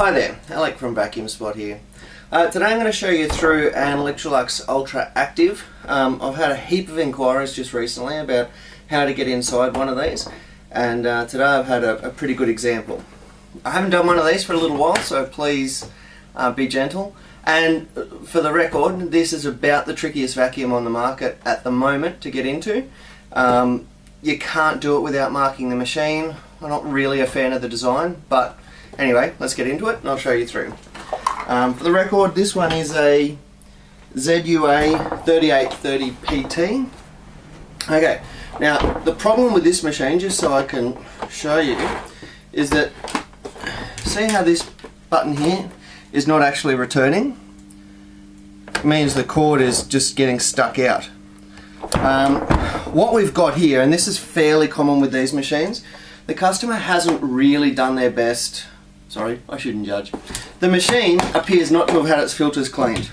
Hi there, Alec from Vacuum Spot here. Today I'm going to show you through an Electrolux Ultra Active. I've had a heap of inquiries just recently about how to get inside one of these, and today I've had a pretty good example. I haven't done one of these for a little while, so please be gentle. And for the record, this is about the trickiest vacuum on the market at the moment to get into. You can't do it without marking the machine. I'm not really a fan of the design, but anyway, let's get into it and I'll show you through. For the record, this one is a ZUA3830p. Okay, now the problem with this machine, just so I can show you, is that see how this button here is not actually returning? It means the cord is just getting stuck out. What we've got here, and this is fairly common with these machines, the customer hasn't really done their best. Sorry, I shouldn't judge. The machine appears not to have had its filters cleaned.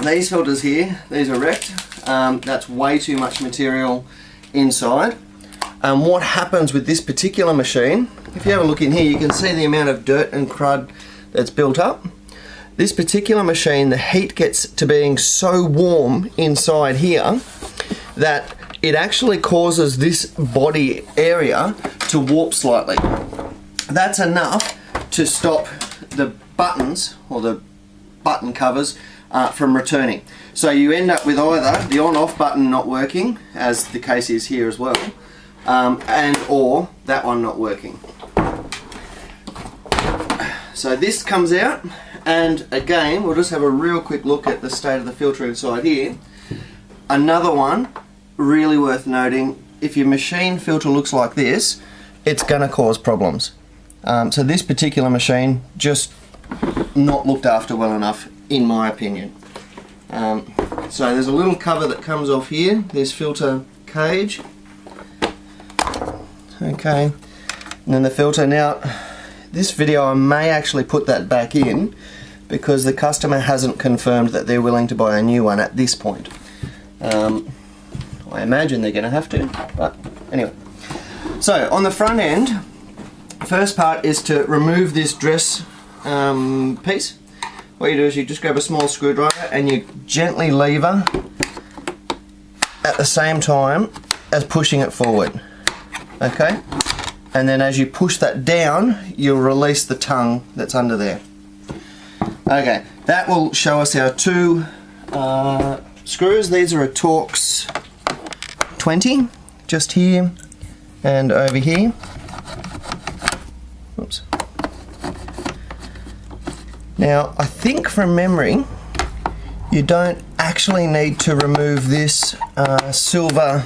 These filters here, these are wrecked. That's way too much material inside. What happens with this particular machine, if you have a look in here, you can see the amount of dirt and crud that's built up. This particular machine, the heat gets to being so warm inside here that it actually causes this body area to warp slightly. That's enough to stop the buttons, or the button covers, from returning. So you end up with either the on-off button not working, as the case is here as well, and or that one not working. So this comes out, and again we'll just have a real quick look at the state of the filter inside here. Another one really worth noting, if your machine filter looks like this, it's going to cause problems. So this particular machine just not looked after well enough, in my opinion. So there's a little cover that comes off here, this filter cage. Okay, and then the filter. Now this video I may actually put that back in because the customer hasn't confirmed that they're willing to buy a new one at this point. I imagine they're going to have to, but anyway. So on the front end, first part is to remove this dress piece. What you do is you just grab a small screwdriver and you gently lever at the same time as pushing it forward. Okay? And then as you push that down, you'll release the tongue that's under there. Okay, that will show us our two screws. These are a Torx 20, just here and over here. Oops. Now, I think from memory, you don't actually need to remove this silver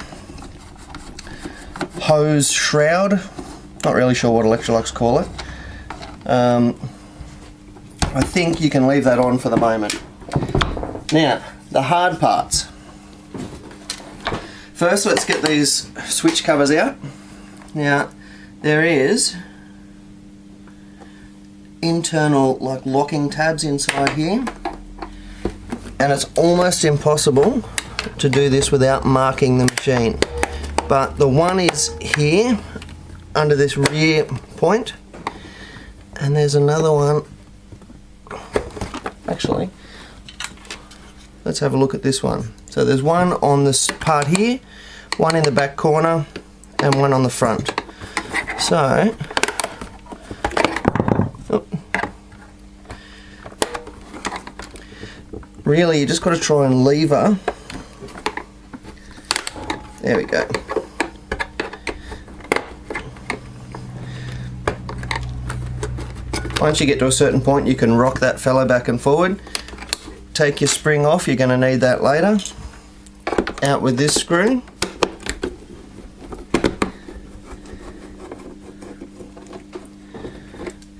hose shroud. Not really sure what Electrolux call it. I think you can leave that on for the moment. Now, the hard parts. First, let's get these switch covers out. Now, there is internal like locking tabs inside here, and it's almost impossible to do this without marking the machine. But the one is here under this rear point, and there's another one. Actually, let's have a look at this one. So there's one on this part here, one in the back corner, and one on the front. So really you just got to try and lever. There we go. Once you get to a certain point, you can rock that fellow back and forward. Take your spring off, you're going to need that later. Out with this screw.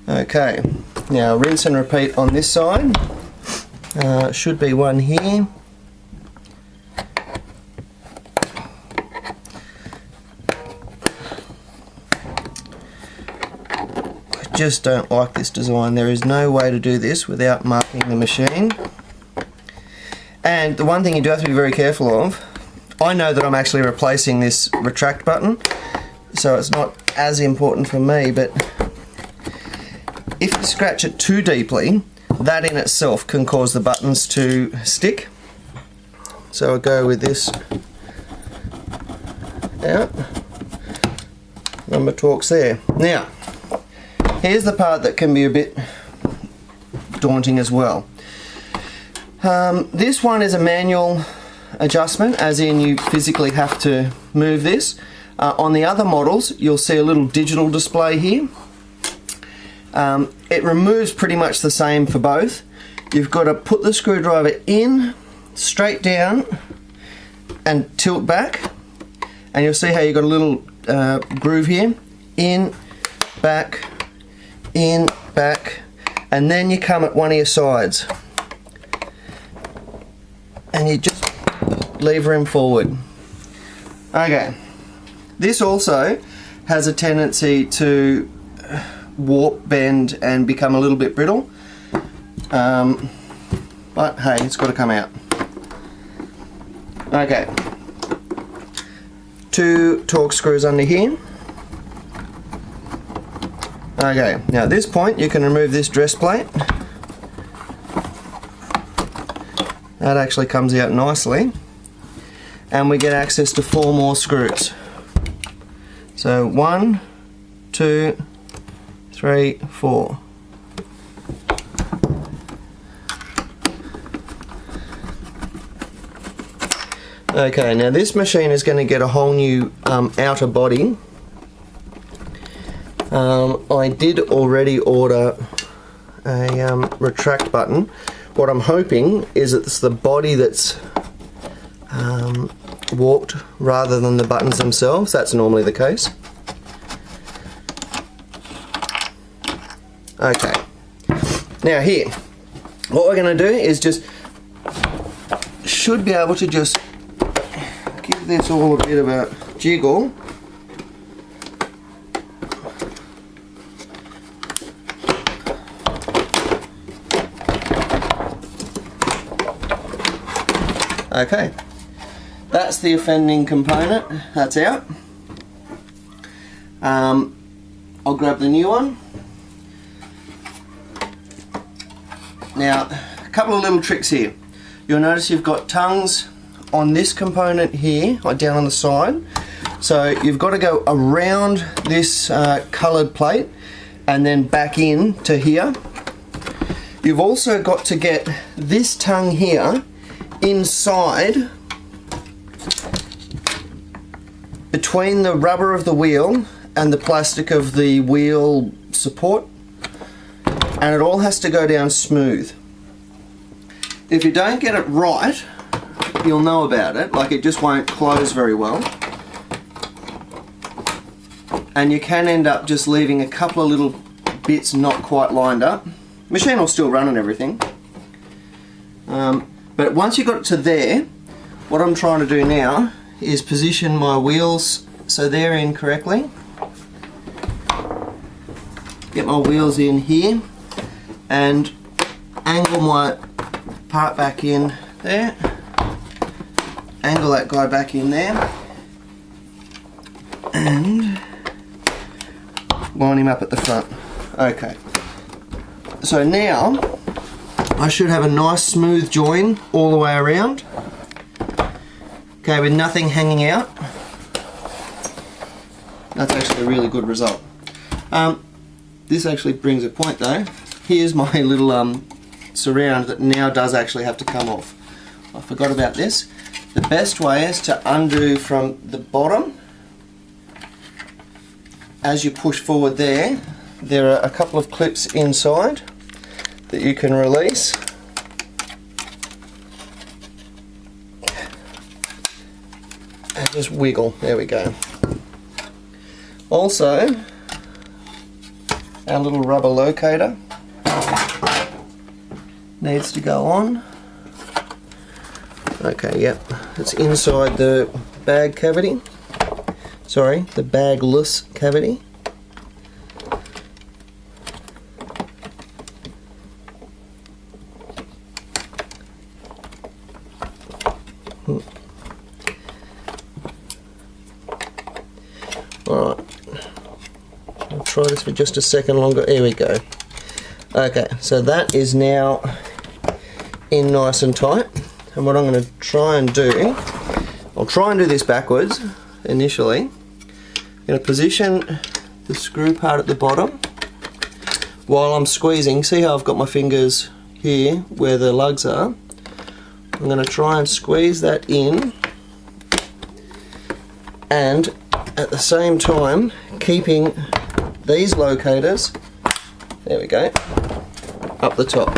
Okay, now rinse and repeat on this side. Should be one here. Just don't like this design. There is no way to do this without marking the machine. And the one thing you do have to be very careful of, I know that I'm actually replacing this retract button, so it's not as important for me, but if you scratch it too deeply, that in itself can cause the buttons to stick. So I'll go with this out. Number torques there. Now, here's the part that can be a bit daunting as well. This one is a manual adjustment, as in you physically have to move this. On the other models, you'll see a little digital display here. It removes pretty much the same for both. You've got to put the screwdriver in, straight down, and tilt back, and you'll see how you've got a little groove here. In, back, and then you come at one of your sides. And you just lever him forward. Okay. This also has a tendency to warp, bend, and become a little bit brittle. But hey, it's got to come out. Okay. 2 torque screws under here. Okay, now at this point you can remove this dress plate. That actually comes out nicely. And we get access to 4 more screws. So 1, 2, 3, 4. Okay, now this machine is going to get a whole new outer body. I did already order a retract button. What I'm hoping is it's the body that's warped rather than the buttons themselves. That's normally the case. Okay, now here, what we're going to do is should be able to just give this all a bit of a jiggle. Okay, that's the offending component, that's out. I'll grab the new one. Now, a couple of little tricks here. You'll notice you've got tongues on this component here, or down on the side. So you've got to go around this coloured plate and then back in to here. You've also got to get this tongue here inside between the rubber of the wheel and the plastic of the wheel support, and it all has to go down smooth. If you don't get it right, you'll know about it, like it just won't close very well, and you can end up just leaving a couple of little bits not quite lined up. Machine will still run and everything. But once you've got it to there, what I'm trying to do now is position my wheels so they're in correctly. Get my wheels in here and angle my part back in there. Angle that guy back in there and line him up at the front. Okay. So now I should have a nice smooth join all the way around. Okay, with nothing hanging out. That's actually a really good result. This actually brings a point though. Here's my little surround that now does actually have to come off. I forgot about this. The best way is to undo from the bottom. As you push forward there are a couple of clips inside that you can release. And just wiggle, there we go. Also, our little rubber locator needs to go on. Okay, yep, it's inside the bag cavity. Sorry, the bagless cavity. Alright, I'll try this for just a second longer. There we go. Okay, so that is now in nice and tight. And what I'm going to try and do, I'll try and do this backwards initially. I'm going to position the screw part at the bottom while I'm squeezing. See how I've got my fingers here where the lugs are? I'm going to try and squeeze that in, and at the same time keeping these locators, there we go, up the top.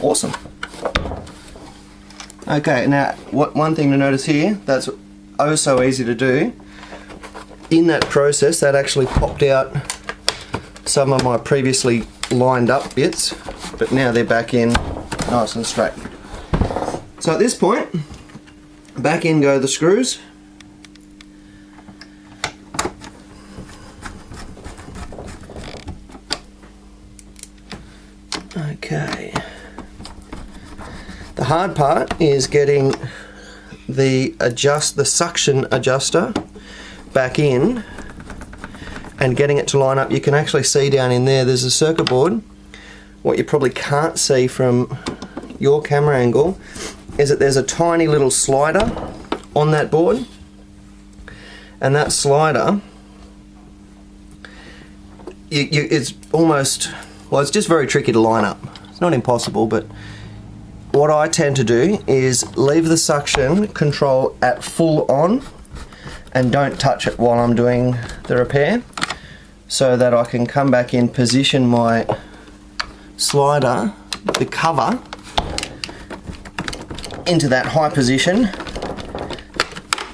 Awesome. Okay, now one thing to notice here, that's oh so easy to do. In that process, that actually popped out some of my previously lined up bits, but now they're back in nice and straight. So at this point, back in go the screws. Okay. The hard part is getting the suction adjuster back in and getting it to line up. You can actually see down in there's a circuit board. What you probably can't see from your camera angle is that there's a tiny little slider on that board, and that slider, it's almost, well, it's just very tricky to line up. It's not impossible, but what I tend to do is leave the suction control at full on and don't touch it while I'm doing the repair, so that I can come back in, position my slider, the cover, into that high position,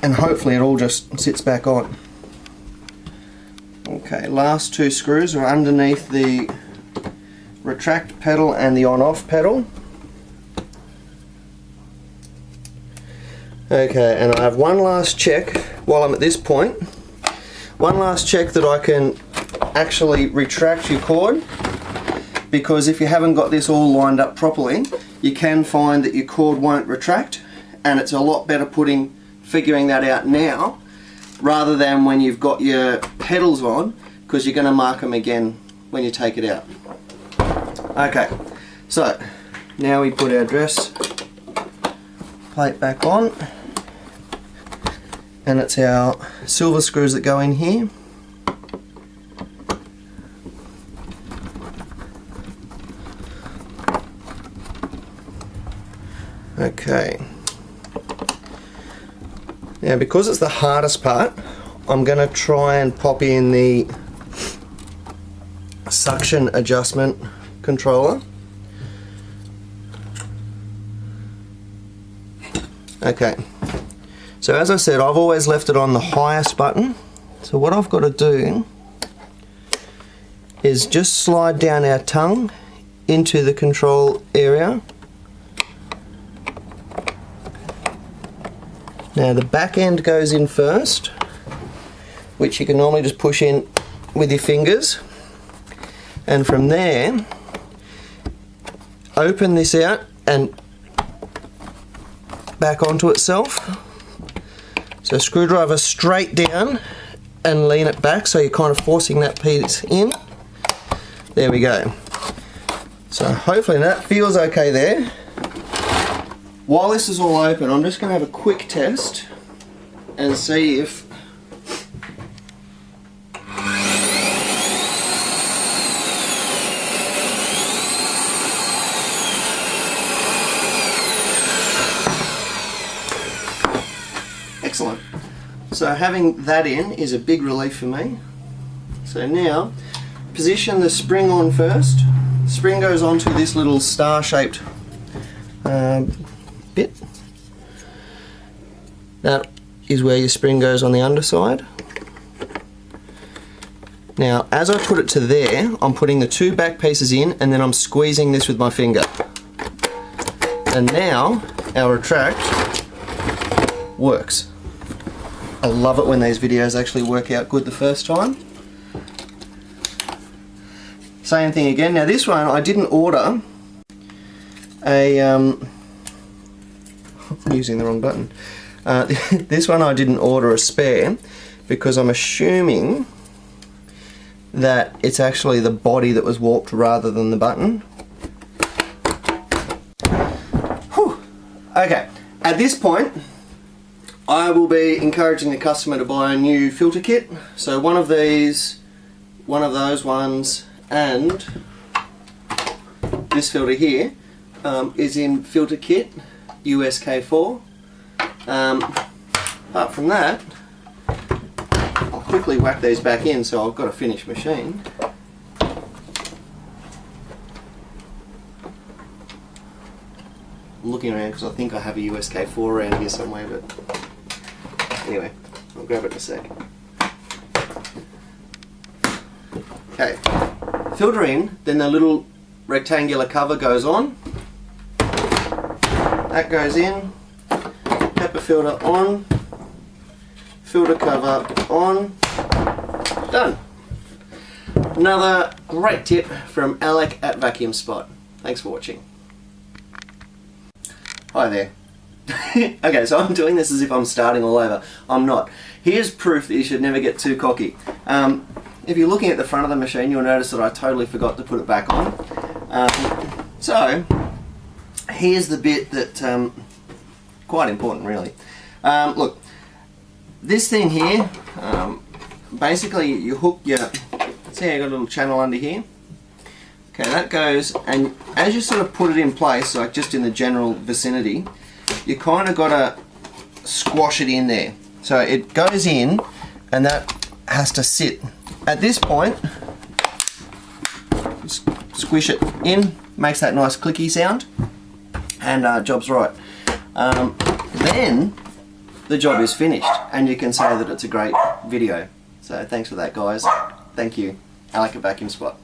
and hopefully it all just sits back on. Okay, last two screws are underneath the retract pedal and the on-off pedal. Okay, and I have one last check while I'm at this point. One last check that I can actually retract your cord, because if you haven't got this all lined up properly, you can find that your cord won't retract, and it's a lot better figuring that out now rather than when you've got your pedals on, because you're going to mark them again when you take it out. Okay, so now we put our dress plate back on, and it's our silver screws that go in here. Okay, now because it's the hardest part, I'm going to try and pop in the suction adjustment controller. Okay, so as I said, I've always left it on the highest button. So what I've got to do is just slide down our tongue into the control area. Now the back end goes in first, which you can normally just push in with your fingers, and from there open this out and back onto itself. So screwdriver straight down and lean it back, so you're kind of forcing that piece in. There we go. So hopefully that feels okay there. While this is all open, I'm just going to have a quick test and see if excellent. So having that in is a big relief for me. So now, position the spring on first. The spring goes onto this little star-shaped bit. That is where your spring goes on the underside. Now, as I put it to there, I'm putting the two back pieces in, and then I'm squeezing this with my finger. And now, our retract works. I love it when these videos actually work out good the first time. Same thing again. Now this one, I didn't order a, I'm using the wrong button. This one I didn't order a spare, because I'm assuming that it's actually the body that was warped rather than the button. Whew. Okay, at this point I will be encouraging the customer to buy a new filter kit. So one of these, one of those ones, and this filter here is in filter kit USK4. Apart from that, I'll quickly whack these back in, so I've got a finished machine. I'm looking around because I think I have a USK4 around here somewhere, but anyway, I'll grab it in a sec. Okay, filter in, then the little rectangular cover goes on. That goes in, pepper filter on, filter cover on, done. Another great tip from Alec at Vacuum Spot. Thanks for watching. Hi there. Okay, so I'm doing this as if I'm starting all over. I'm not. Here's proof that you should never get too cocky. If you're looking at the front of the machine, you'll notice that I totally forgot to put it back on. So, here's the bit that, quite important really. Look, this thing here, basically you hook your, see how you got a little channel under here? Okay, that goes, and as you sort of put it in place, like just in the general vicinity, you kind of got to squash it in there. So it goes in, and that has to sit. At this point, squish it in, makes that nice clicky sound, and job's right. Then the job is finished, and you can say that it's a great video. So thanks for that, guys. Thank you. Alec at Vacuum Spot.